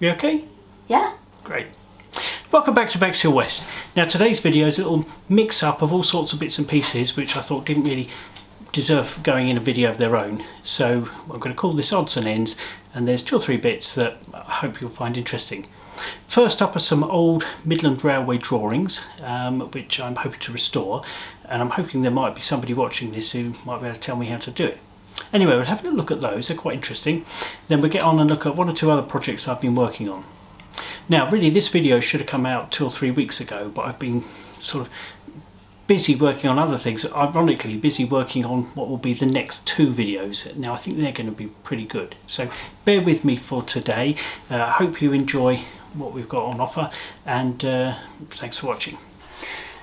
You okay? Yeah. Great. Welcome back to Bexhill West. Now today's video is a little mix up of all sorts of bits and pieces which I thought didn't really deserve going in a video of their own. So I'm going to call this odds and ends, and there's 2 or 3 bits that I hope you'll find interesting. First up are some old Midland Railway drawings which I'm hoping to restore, and I'm hoping there might be somebody watching this who might be able to tell me how to do it. Anyway, we'll have a look at those, they're quite interesting. Then we'll get on and look at 1 or 2 other projects I've been working on. Now really this video should have come out 2 or 3 weeks ago, but I've been sort of busy working on other things, ironically busy working on what will be the next 2 videos. Now I think they're going to be pretty good, so bear with me for today. I hope you enjoy what we've got on offer, and thanks for watching.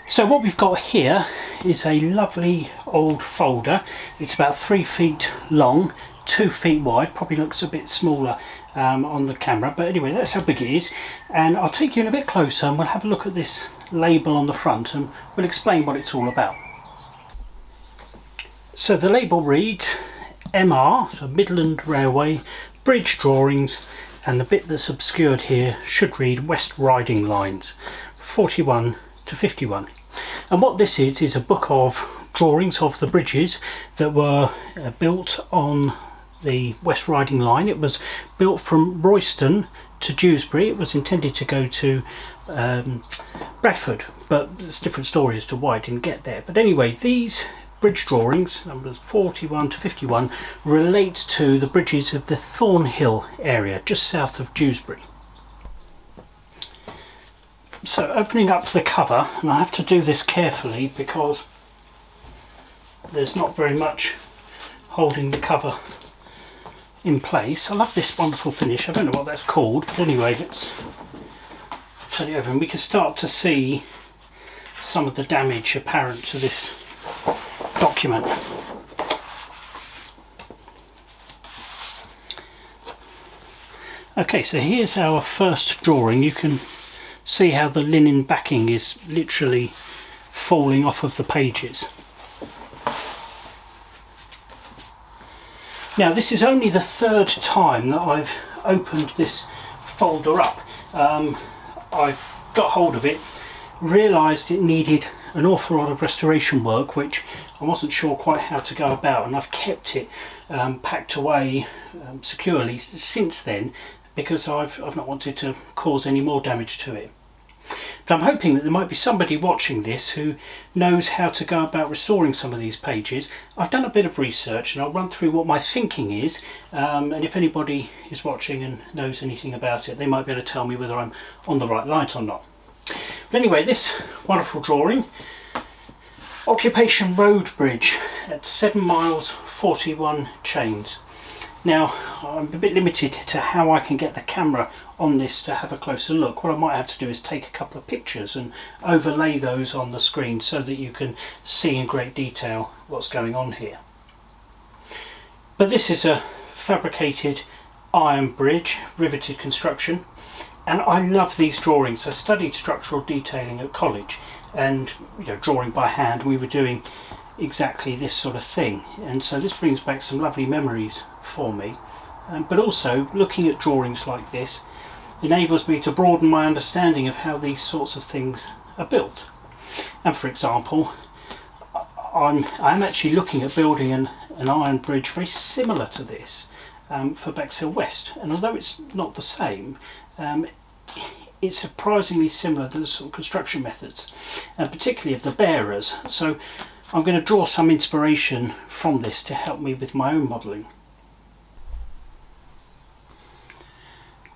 So what we've got here is a lovely old folder. It's about 3 feet long, 2 feet wide, probably looks a bit smaller on the camera, but anyway that's how big it is. And I'll take you in a bit closer and we'll have a look at this label on the front and we'll explain what it's all about. So the label reads MR, so Midland Railway Bridge Drawings, and the bit that's obscured here should read West Riding Lines 41 to 51. And what this is a book of drawings of the bridges that were built on the West Riding Line. It was built from Royston to Dewsbury. It was intended to go to Bradford, but there's a different story as to why it didn't get there. But anyway, these bridge drawings, numbers 41 to 51, relate to the bridges of the Thornhill area, just south of Dewsbury. So opening up the cover, and I have to do this carefully because there's not very much holding the cover in place. I love this wonderful finish. I don't know what that's called, but anyway, let's turn it over and we can start to see some of the damage apparent to this document. Okay, so here's our first drawing. You can see how the linen backing is literally falling off of the pages. Now this is only the 3rd time that I've opened this folder up. I got hold of it, realised it needed an awful lot of restoration work which I wasn't sure quite how to go about, and I've kept it packed away securely since then because I've not wanted to cause any more damage to it. But I'm hoping that there might be somebody watching this who knows how to go about restoring some of these pages. I've done a bit of research and I'll run through what my thinking is, and if anybody is watching and knows anything about it, they might be able to tell me whether I'm on the right line or not. But anyway, this wonderful drawing, Occupation Road Bridge at 7 miles 41 chains. Now I'm a bit limited to how I can get the camera on this to have a closer look. What I might have to do is take a couple of pictures and overlay those on the screen so that you can see in great detail what's going on here. But this is a fabricated iron bridge, riveted construction, and I love these drawings. I studied structural detailing at college, and drawing by hand, we were doing exactly this sort of thing, and so this brings back some lovely memories for me. But also looking at drawings like this enables me to broaden my understanding of how these sorts of things are built. And for example, I'm actually looking at building an iron bridge very similar to this for Bexhill West, and although it's not the same, it's surprisingly similar to the sort of construction methods, and particularly of the bearers. So I'm going to draw some inspiration from this to help me with my own modelling.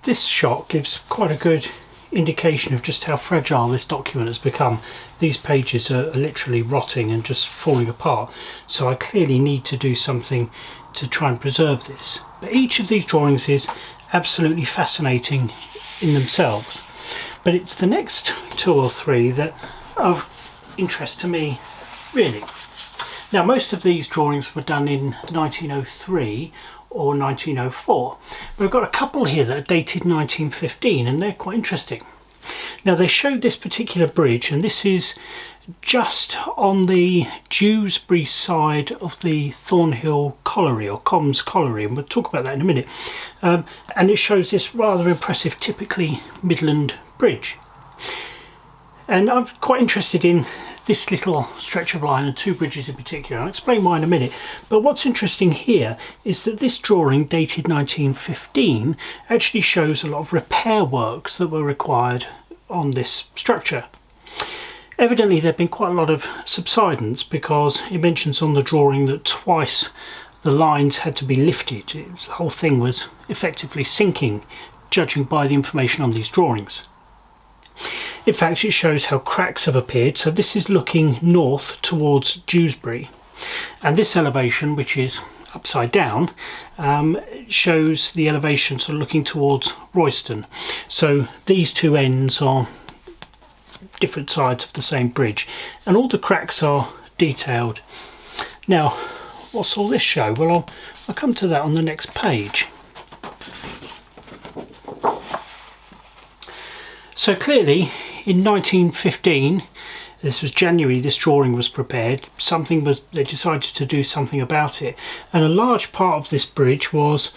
This shot gives quite a good indication of just how fragile this document has become. These pages are literally rotting and just falling apart, so I clearly need to do something to try and preserve this. But each of these drawings is absolutely fascinating in themselves, but it's the next 2 or 3 that are of interest to me really. Now most of these drawings were done in 1903 or 1904. We've got a couple here that are dated 1915 and they're quite interesting. Now they showed this particular bridge, and this is just on the Dewsbury side of the Thornhill Colliery, or Comms Colliery, and we'll talk about that in a minute. And it shows this rather impressive, typically Midland bridge. And I'm quite interested in this little stretch of line and two bridges in particular. I'll explain why in a minute. But what's interesting here is that this drawing, dated 1915, actually shows a lot of repair works that were required on this structure. Evidently there have been quite a lot of subsidence, because it mentions on the drawing that twice the lines had to be lifted. The whole thing was effectively sinking, judging by the information on these drawings. In fact, it shows how cracks have appeared. So this is looking north towards Dewsbury, and this elevation, which is upside down, shows the elevation sort of looking towards Royston. So these two ends are different sides of the same bridge, and all the cracks are detailed. Now, what's all this show? Well, I'll come to that on the next page. So clearly in 1915, this was January, this drawing was prepared, they decided to do something about it, and a large part of this bridge was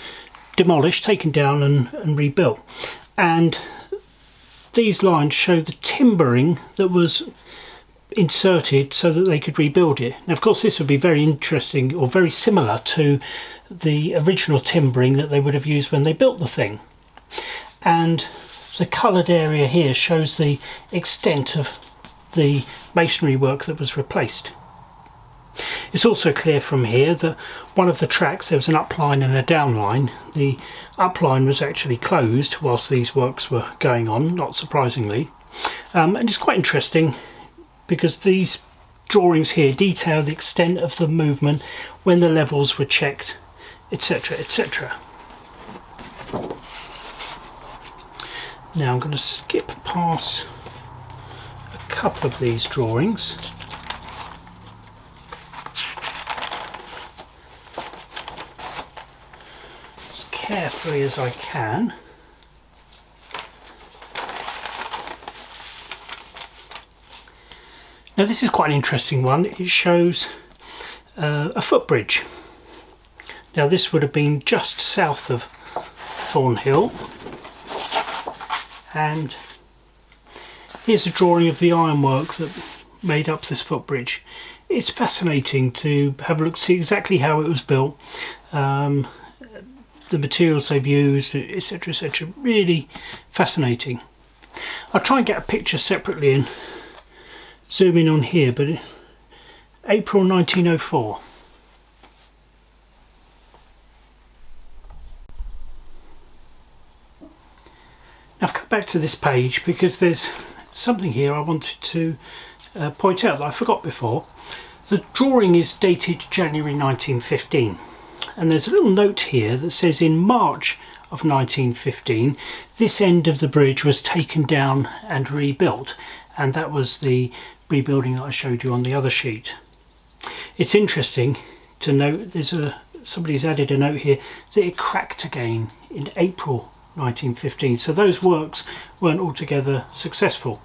demolished, taken down and rebuilt. And these lines show the timbering that was inserted so that they could rebuild it. Now, of course, this would be very interesting, or very similar to the original timbering that they would have used when they built the thing. And the coloured area here shows the extent of the masonry work that was replaced. It's also clear from here that one of the tracks, there was an upline and a downline. The upline was actually closed whilst these works were going on, not surprisingly. And it's quite interesting because these drawings here detail the extent of the movement when the levels were checked, etc., etc. Now I'm going to skip past a couple of these drawings. As carefully as I can. Now this is quite an interesting one. It shows a footbridge. Now this would have been just south of Thornhill. And here's a drawing of the ironwork that made up this footbridge. It's fascinating to have a look, see exactly how it was built, the materials they've used, etc., etc. Really fascinating. I'll try and get a picture separately and zoom in on here, but April 1904. I've come back to this page because there's something here I wanted to point out that I forgot before. The drawing is dated January 1915, and there's a little note here that says in March of 1915 this end of the bridge was taken down and rebuilt, and that was the rebuilding that I showed you on the other sheet. It's interesting to note somebody's added a note here that it cracked again in April 1915, so those works weren't altogether successful.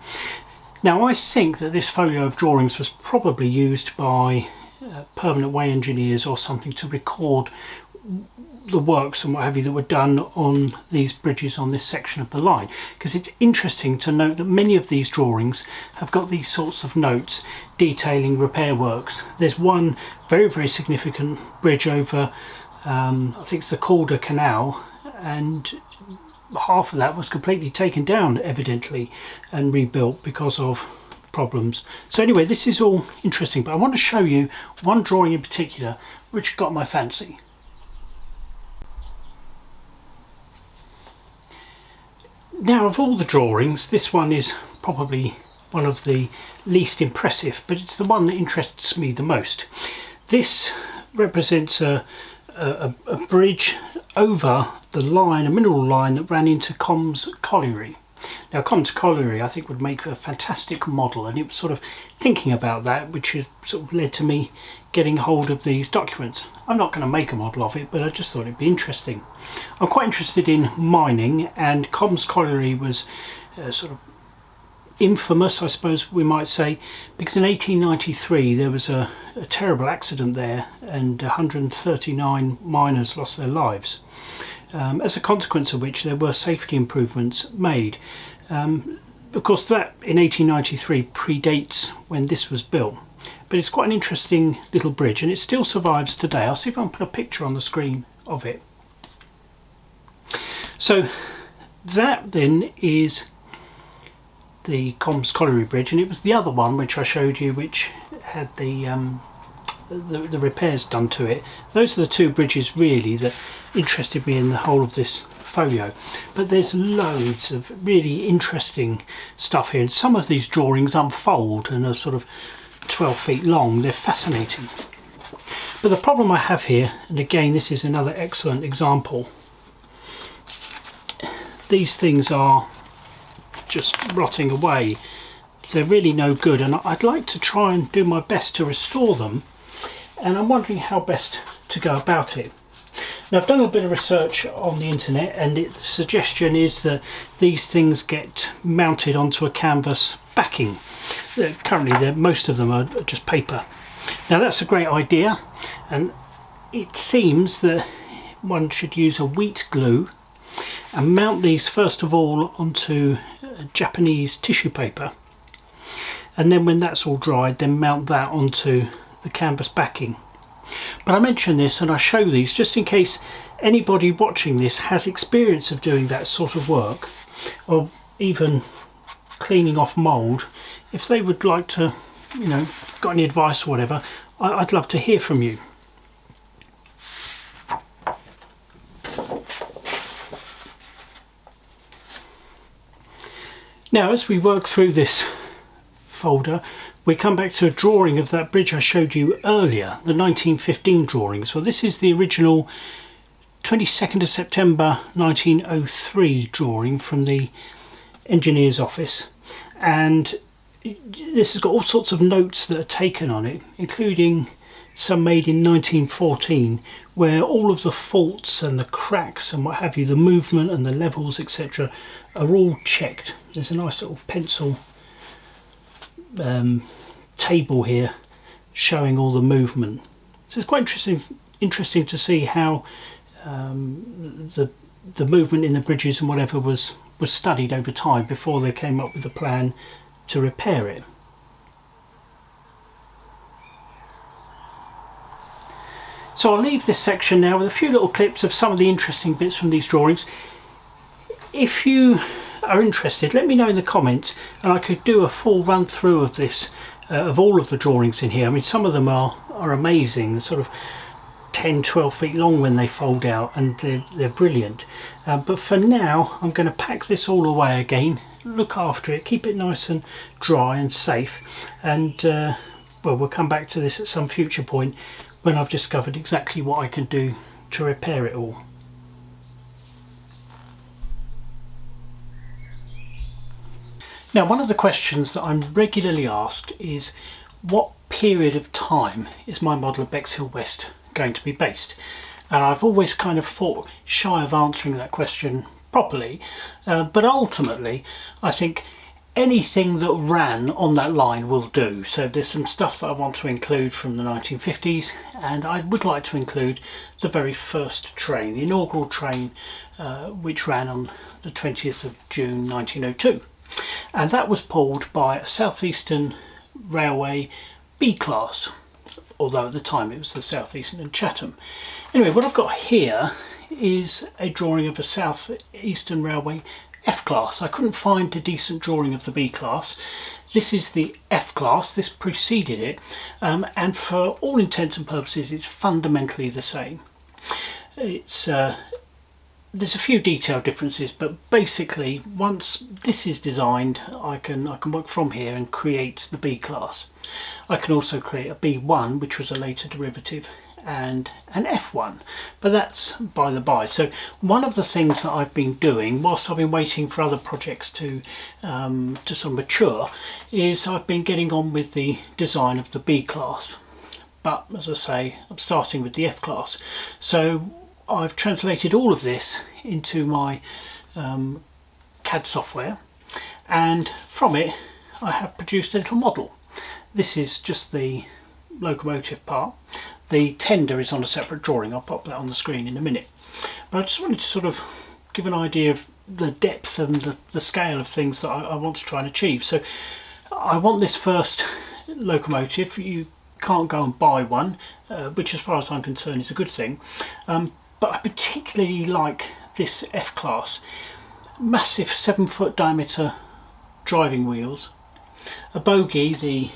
Now I think that this folio of drawings was probably used by permanent way engineers or something to record the works and what have you that were done on these bridges on this section of the line, because it's interesting to note that many of these drawings have got these sorts of notes detailing repair works. There's one very, very significant bridge over I think it's the Calder Canal, and half of that was completely taken down evidently and rebuilt because of problems. So anyway, this is all interesting, but I want to show you one drawing in particular which got my fancy. Now, of all the drawings, this one is probably one of the least impressive, but it's the one that interests me the most. This represents a bridge over the line, a mineral line that ran into Comms Colliery. Now, Comms Colliery I think would make a fantastic model, and it was sort of thinking about that which has sort of led to me getting hold of these documents. I'm not going to make a model of it, but I just thought it'd be interesting. I'm quite interested in mining, and Comms Colliery was sort of infamous, I suppose we might say, because in 1893 there was a terrible accident there and 139 miners lost their lives, as a consequence of which there were safety improvements made. Of course, that in 1893 predates when this was built, but it's quite an interesting little bridge and it still survives today. I'll see if I can put a picture on the screen of it. So that then is the Combs Colliery Bridge, and it was the other one which I showed you which had the repairs done to it. Those are the two bridges really that interested me in the whole of this folio, but there's loads of really interesting stuff here, and some of these drawings unfold and are sort of 12 feet long. They're fascinating. But the problem I have here, and again this is another excellent example, these things are just rotting away. They're really no good, and I'd like to try and do my best to restore them, and I'm wondering how best to go about it. Now, I've done a bit of research on the internet, and the suggestion is that these things get mounted onto a canvas backing. Currently most of them are just paper. Now that's a great idea, and it seems that one should use a wheat glue and mount these first of all onto Japanese tissue paper, and then when that's all dried then mount that onto the canvas backing. But I mention this and I show these just in case anybody watching this has experience of doing that sort of work, or even cleaning off mould. If they would like to, got any advice or whatever, I'd love to hear from you. Now, as we work through this folder, we come back to a drawing of that bridge I showed you earlier, the 1915 drawings. Well, this is the original 22nd of September 1903 drawing from the engineer's office, and this has got all sorts of notes that are taken on it, including some made in 1914, where all of the faults and the cracks and what have you, the movement and the levels, etc., are all checked. There's a nice little pencil table here showing all the movement. So it's quite interesting to see how the movement in the bridges and whatever was studied over time before they came up with the plan to repair it. So I'll leave this section now with a few little clips of some of the interesting bits from these drawings. If you are interested, let me know in the comments, and I could do a full run through of this, of all of the drawings in here. I mean, some of them are amazing. They're sort of 10-12 feet long when they fold out, and they're brilliant. But for now I'm going to pack this all away again, look after it, keep it nice and dry and safe, and well, we'll come back to this at some future point when I've discovered exactly what I can do to repair it all. Now, one of the questions that I'm regularly asked is, what period of time is my model of Bexhill West going to be based? And I've always kind of fought shy of answering that question properly, but ultimately I think anything that ran on that line will do. So there's some stuff that I want to include from the 1950s, and I would like to include the very first train, the inaugural train, which ran on the 20th of June 1902. And that was pulled by a South Eastern Railway B class, although at the time it was the South Eastern and Chatham. Anyway, what I've got here is a drawing of a South Eastern Railway F class. I couldn't find a decent drawing of the B class. This is the F class, this preceded it, and for all intents and purposes it's fundamentally the same. It's there's a few detail differences, but basically once this is designed I can work from here and create the B class. I can also create a B1, which was a later derivative, and an F1, but that's by the by. So one of the things that I've been doing whilst I've been waiting for other projects to sort of mature is I've been getting on with the design of the B class, but as I say, I'm starting with the F class. So I've translated all of this into my CAD software, and from it I have produced a little model. This is just the locomotive part. The tender is on a separate drawing. I'll pop that on the screen in a minute. But I just wanted to sort of give an idea of the depth and the scale of things that I want to try and achieve. So I want this first locomotive. You can't go and buy one, which as far as I'm concerned is a good thing. But I particularly like this F-class. Massive 7-foot diameter driving wheels. A bogie, the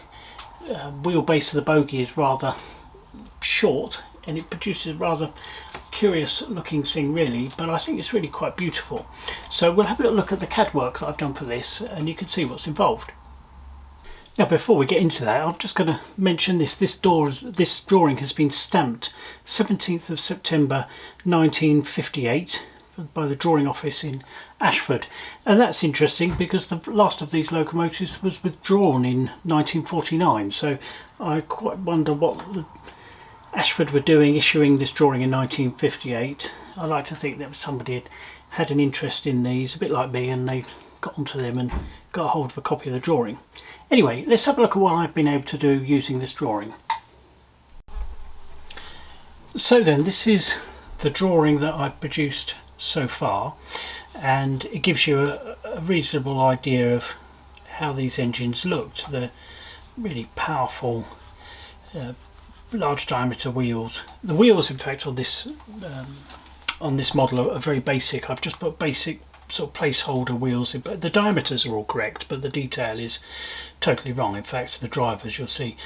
wheelbase of the bogie is rather short and it produces a rather curious looking thing really, but I think it's really quite beautiful. So we'll have a little look at the CAD work that I've done for this and you can see what's involved. Now before we get into that, I'm just going to mention this drawing has been stamped 17th of September 1958 by the drawing office in Ashford, and that's interesting because the last of these locomotives was withdrawn in 1949, so I quite wonder what the Ashford were doing issuing this drawing in 1958. I like to think that somebody had an interest in these, a bit like me, and they got onto them and got a hold of a copy of the drawing. Anyway, let's have a look at what I've been able to do using this drawing. So then, this is the drawing that I've produced so far, and it gives you a reasonable idea of how these engines looked. The really powerful large diameter wheels. The wheels in fact on this model are very basic. I've just put basic sort of placeholder wheels in, but the diameters are all correct, but the detail is totally wrong. In fact, the drivers, you'll see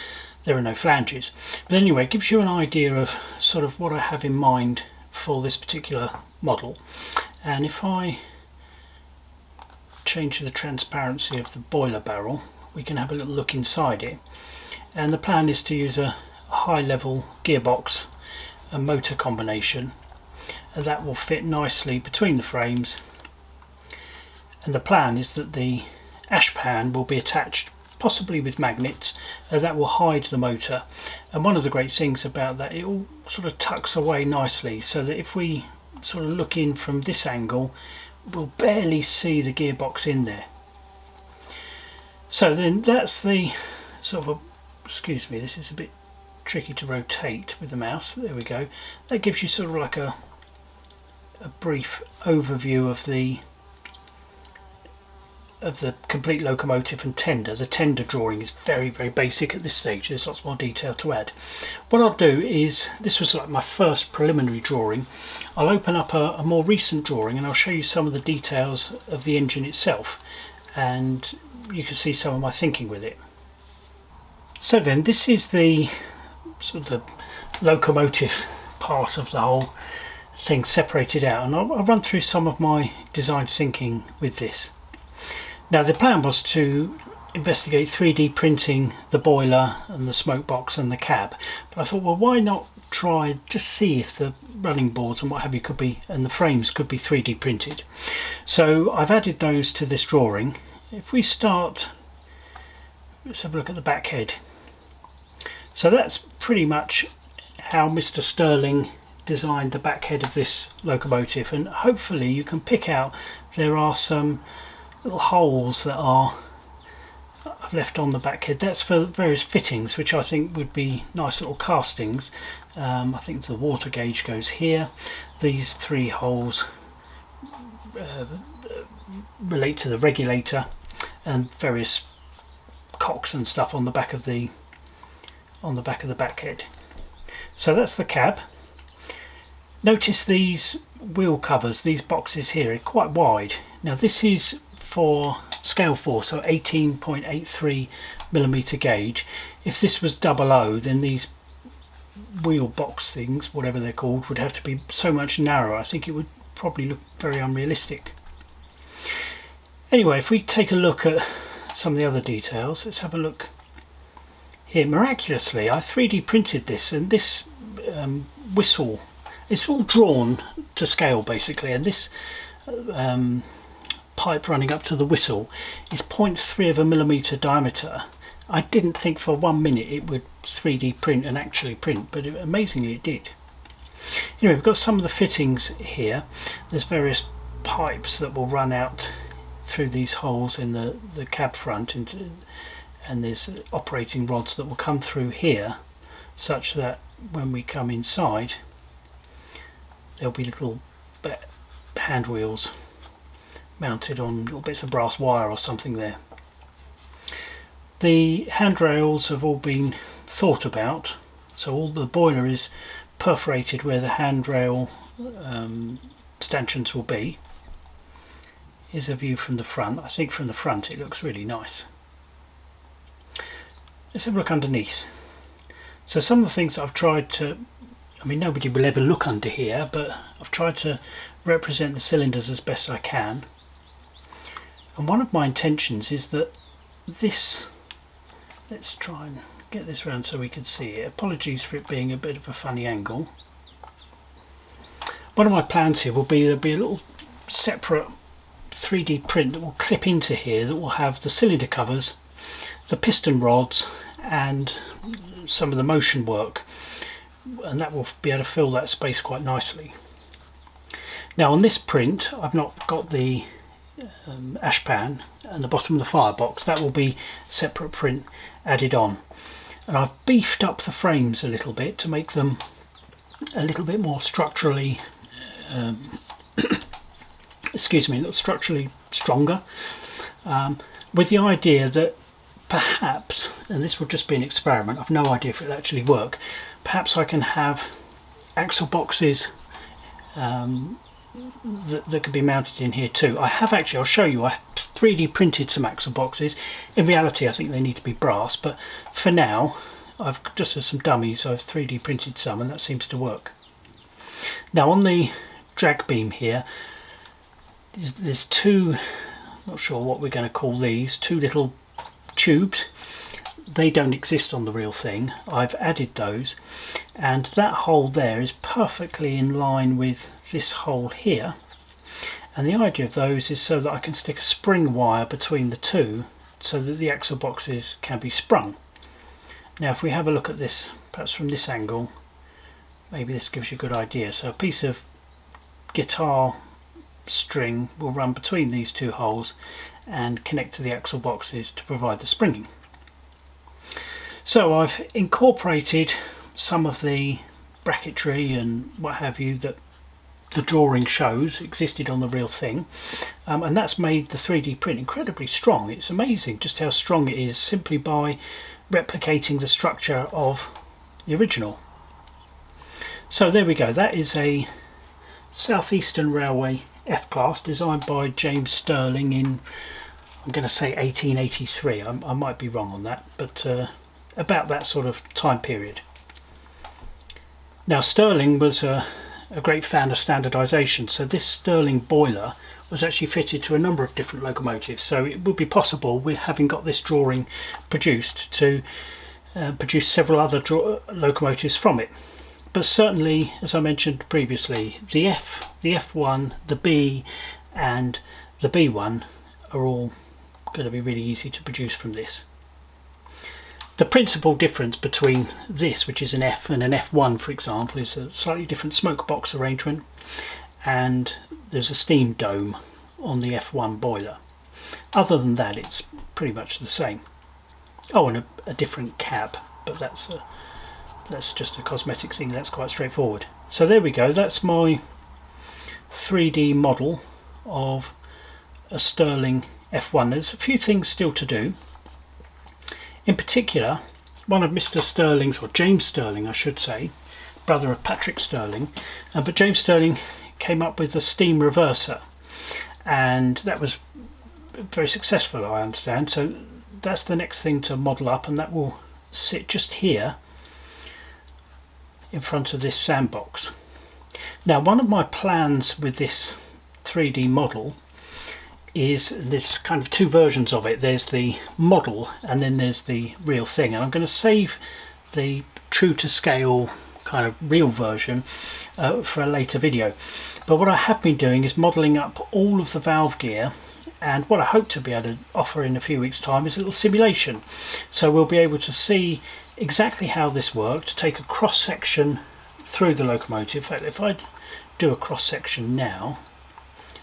there are no flanges. But anyway, it gives you an idea of sort of what I have in mind for this particular model. And if I change the transparency of the boiler barrel, we can have a little look inside it. And the plan is to use a high level gearbox and motor combination, and that will fit nicely between the frames. And the plan is that the ash pan will be attached possibly with magnets, and that will hide the motor. And one of the great things about that, it all sort of tucks away nicely, so that if we sort of look in from this angle, we'll barely see the gearbox in there. So then that's the sort of excuse me, this is a bit tricky to rotate with the mouse. There we go. That gives you sort of like a brief overview of the complete locomotive and tender. The tender drawing is very basic at this stage. There's lots more detail to add. What I'll do is, this was like my first preliminary drawing, I'll open up a more recent drawing and I'll show you some of the details of the engine itself, and you can see some of my thinking with it. So then, this is the sort of the locomotive part of the whole thing separated out, and I'll run through some of my design thinking with this. Now the plan was to investigate 3D printing the boiler and the smoke box and the cab, but I thought, well, why not try just see if the running boards and what have you could be, and the frames could be 3D printed. So I've added those to this drawing. If we start, let's have a look at the back head. So that's pretty much how Mr. Stirling designed the back head of this locomotive, and hopefully you can pick out there are some little holes that I've left on the back head. That's for various fittings, which I think would be nice little castings. I think the water gauge goes here. These 3 holes relate to the regulator, and various cocks and stuff on the back of the back head. So that's the cab. Notice these wheel covers, these boxes here, are quite wide. Now this is for scale 4, so 18.83mm gauge. If this was 00, then these wheel box things, whatever they're called, would have to be so much narrower. I think it would probably look very unrealistic. Anyway, if we take a look at some of the other details, let's have a look here. Miraculously, I 3D printed this, and this whistle, it's all drawn to scale basically, and this pipe running up to the whistle is 0.3 diameter. I didn't think for 1 minute it would 3D print and actually print, but amazingly it did. Anyway, we've got some of the fittings here. There's various pipes that will run out through these holes in the cab front and there's operating rods that will come through here, such that when we come inside there'll be little hand wheels mounted on little bits of brass wire or something there. The handrails have all been thought about, so all the boiler is perforated where the handrail stanchions will be. Here's a view from the front. I think from the front it looks really nice. Let's have a look underneath. So some of the things I've tried to, I mean, nobody will ever look under here, but I've tried to represent the cylinders as best I can. And one of my intentions is that this, let's try and get this round so we can see it. Apologies for it being a bit of a funny angle. One of my plans here will be there'll be a little separate 3D print that will clip into here that will have the cylinder covers, the piston rods and some of the motion work, and that will be able to fill that space quite nicely. Now on this print I've not got the ash pan and the bottom of the firebox. That will be separate print added on, and I've beefed up the frames a little bit to make them a little bit more structurally structurally stronger, with the idea that perhaps, and this will just be an experiment, I've no idea if it'll actually work, perhaps I can have axle boxes that could be mounted in here too. I have actually, I'll show you, I 3D printed some axle boxes. In reality I think they need to be brass, but for now I've just as some dummies, I've 3D printed some and that seems to work. Now on the drag beam here there's two, not sure what we're going to call these, two little tubes. They don't exist on the real thing. I've added those, and that hole there is perfectly in line with this hole here, and the idea of those is so that I can stick a spring wire between the two so that the axle boxes can be sprung. Now if we have a look at this perhaps from this angle, maybe this gives you a good idea. So a piece of guitar string will run between these two holes and connect to the axle boxes to provide the springing. So I've incorporated some of the bracketry and what have you that the drawing shows existed on the real thing, and that's made the 3D print incredibly strong. It's amazing just how strong it is simply by replicating the structure of the original. So there we go, that is a Southeastern Railway F-Class designed by James Stirling in, I'm going to say 1883, I might be wrong on that, but about that sort of time period. Now Stirling was a great fan of standardisation, so this Stirling boiler was actually fitted to a number of different locomotives, so it would be possible, we having got this drawing produced, to produce several other locomotives from it. But certainly, as I mentioned previously, the F, the F1, the B and the B1 are all going to be really easy to produce from this. The principal difference between this, which is an F, and an F1 for example, is a slightly different smoke box arrangement, and there's a steam dome on the F1 boiler. Other than that it's pretty much the same. Oh, and a different cab, but that's just a cosmetic thing, that's quite straightforward. So there we go, that's my 3D model of a Stirling F1. There's a few things still to do. In particular, one of Mr. Stirling's, or James Stirling I should say, brother of Patrick Stirling, but James Stirling came up with a steam reverser, and that was very successful, I understand. So that's the next thing to model up, and that will sit just here in front of this sandbox. Now one of my plans with this 3D model is, there's kind of two versions of it. There's the model and then there's the real thing, and I'm going to save the true to scale kind of real version for a later video. But what I have been doing is modelling up all of the valve gear, and what I hope to be able to offer in a few weeks time is a little simulation, so we'll be able to see exactly how this worked, take a cross section through the locomotive. In fact, if I do a cross section now,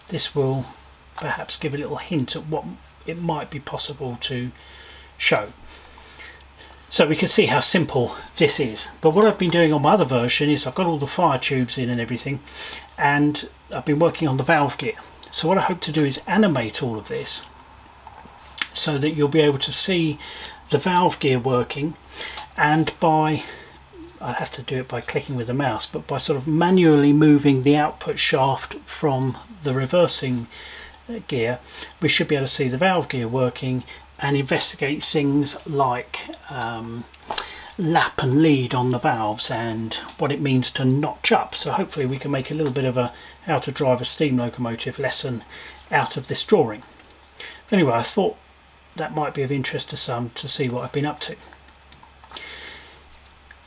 this will perhaps give a little hint at what it might be possible to show. So we can see how simple this is. But what I've been doing on my other version is I've got all the fire tubes in and everything, and I've been working on the valve gear. So what I hope to do is animate all of this so that you'll be able to see the valve gear working, and I'll have to do it by clicking with the mouse, but by sort of manually moving the output shaft from the reversing gear, we should be able to see the valve gear working and investigate things like lap and lead on the valves and what it means to notch up. So hopefully we can make a little bit of a how to drive a steam locomotive lesson out of this drawing. Anyway, I thought that might be of interest to some to see what I've been up to.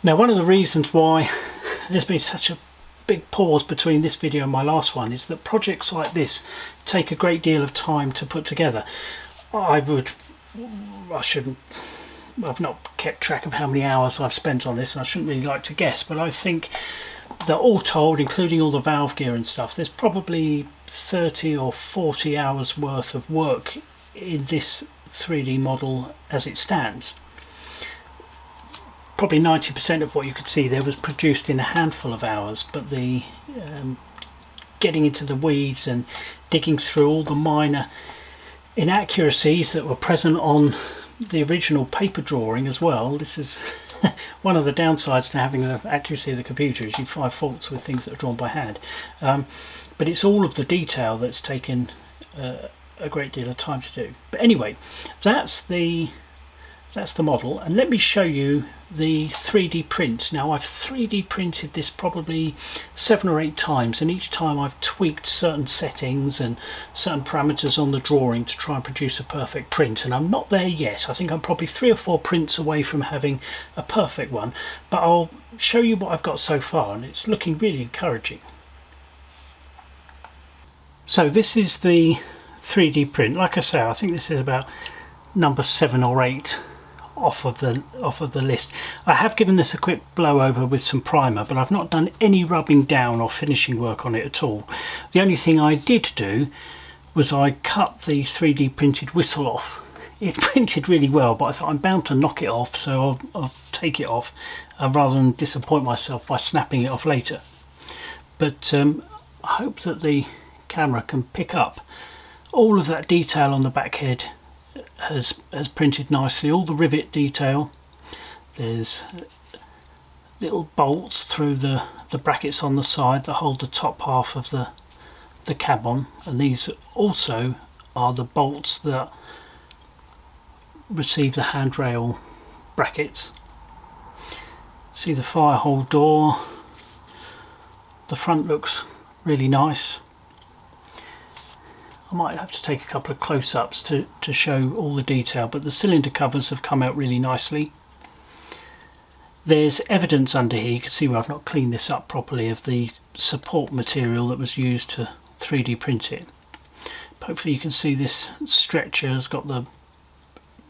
Now, one of the reasons why there's been such a big pause between this video and my last one is that projects like this take a great deal of time to put together. I've not kept track of how many hours I've spent on this, and I shouldn't really like to guess, but I think that all told, including all the valve gear and stuff, there's probably 30 or 40 hours worth of work in this 3D model as it stands. Probably 90% of what you could see there was produced in a handful of hours, but the getting into the weeds and digging through all the minor inaccuracies that were present on the original paper drawing as well. This is one of the downsides to having the accuracy of the computer, is you find faults with things that are drawn by hand. But it's all of the detail that's taken a great deal of time to do. But anyway, that's the model, and let me show you the 3D print. Now, I've 3D printed this probably 7 or 8 times, and each time I've tweaked certain settings and certain parameters on the drawing to try and produce a perfect print, and I'm not there yet. I think I'm probably 3 or 4 prints away from having a perfect one, but I'll show you what I've got so far, and it's looking really encouraging. So this is the 3D print. Like I say, I think this is about number 7 or 8 off of the list. I have given this a quick blow over with some primer, but I've not done any rubbing down or finishing work on it at all. The only thing I did do was I cut the 3D printed whistle off. It printed really well, but I thought I'm bound to knock it off, so I'll take it off rather than disappoint myself by snapping it off later. But I hope that the camera can pick up all of that detail on the back head. Has printed nicely. All the rivet detail, there's little bolts through the brackets on the side that hold the top half of the cab on, and these also are the bolts that receive the handrail brackets. See the fire hole door, the front looks really nice. I might have to take a couple of close-ups to show all the detail, but the cylinder covers have come out really nicely. There's evidence under here, you can see where I've not cleaned this up properly, of the support material that was used to 3D print it. But hopefully you can see this stretcher has got the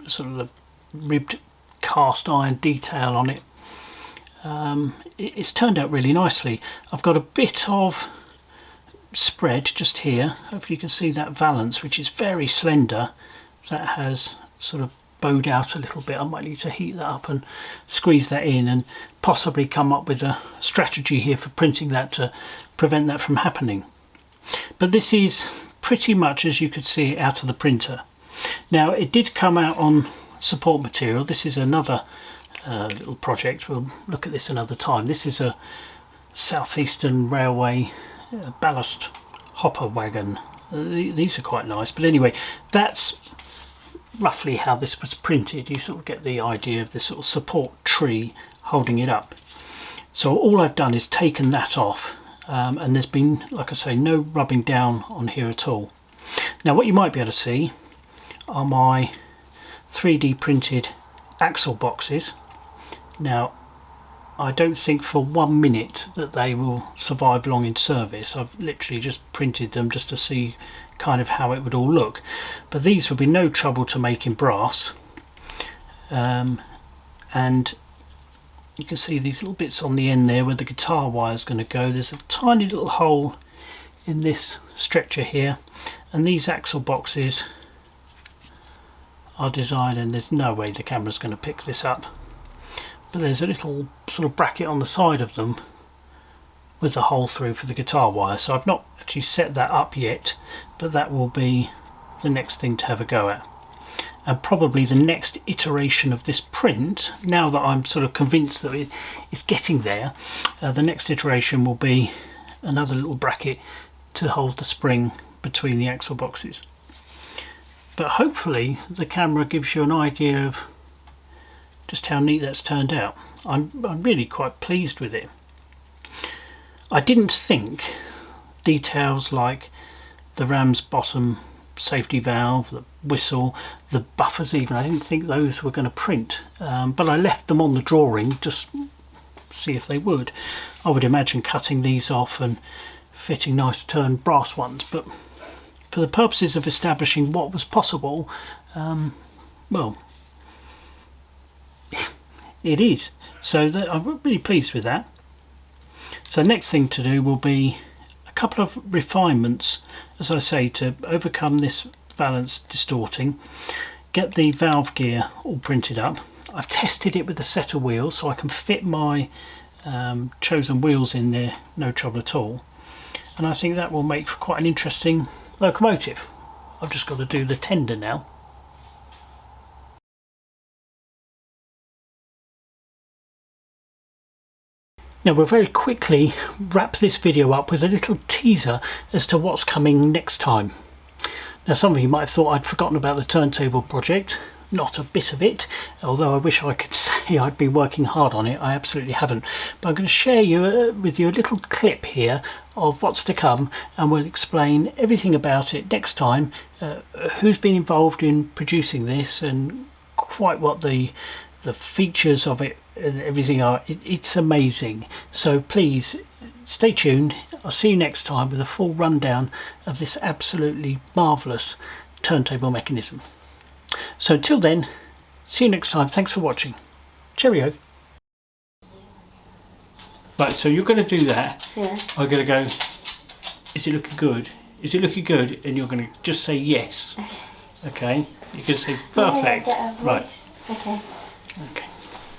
sort of the ribbed cast iron detail on it. It's turned out really nicely. I've got a bit of spread just here. Hopefully you can see that valance, which is very slender, that has sort of bowed out a little bit. I might need to heat that up and squeeze that in, and possibly come up with a strategy here for printing that to prevent that from happening. But this is pretty much as you could see it out of the printer. Now, it did come out on support material. This is another little project. We'll look at this another time. This is a Southeastern Railway ballast hopper wagon. These are quite nice, but anyway, that's roughly how this was printed. You sort of get the idea of this sort of support tree holding it up. So all I've done is taken that off, and there's been, like I say, no rubbing down on here at all. Now, what you might be able to see are my 3D printed axle boxes. Now, I don't think for 1 minute that they will survive long in service. I've literally just printed them just to see kind of how it would all look. But these would be no trouble to make in brass. And you can see these little bits on the end there where the guitar wire is going to go. There's a tiny little hole in this stretcher here, and these axle boxes are designed, and there's no way the camera's going to pick this up, but there's a little sort of bracket on the side of them with the hole through for the guitar wire. So I've not actually set that up yet, but that will be the next thing to have a go at, and probably the next iteration of this print, now that I'm sort of convinced that it's getting there. The next iteration will be another little bracket to hold the spring between the axle boxes. But hopefully the camera gives you an idea of just how neat that's turned out. I'm really quite pleased with it. I didn't think details like the ram's bottom safety valve, the whistle, the buffers even, I didn't think those were going to print, but I left them on the drawing just see if they would. I would imagine cutting these off and fitting nice turned brass ones, but for the purposes of establishing what was possible, well, it is. So I'm really pleased with that. So next thing to do will be a couple of refinements, as I say, to overcome this valance distorting, get the valve gear all printed up. I've tested it with a set of wheels so I can fit my chosen wheels in there, no trouble at all, and I think that will make for quite an interesting locomotive. I've just got to do the tender now. Now we'll very quickly wrap this video up with a little teaser as to what's coming next time. Now some of you might have thought I'd forgotten about the turntable project. Not a bit of it, although I wish I could say I'd been working hard on it. I absolutely haven't. But I'm going to share with you a little clip here of what's to come, and we'll explain everything about it next time, who's been involved in producing this and quite what the features of it and everything are. It's amazing. So please stay tuned. I'll see you next time with a full rundown of this absolutely marvellous turntable mechanism. So until then, see you next time. Thanks for watching. Cheerio. Right, so you're going to do that. Yeah. I'm going to go, is it looking good? Is it looking good? And you're going to just say yes. Okay. You're going to say perfect. Yeah, right. Okay. Okay.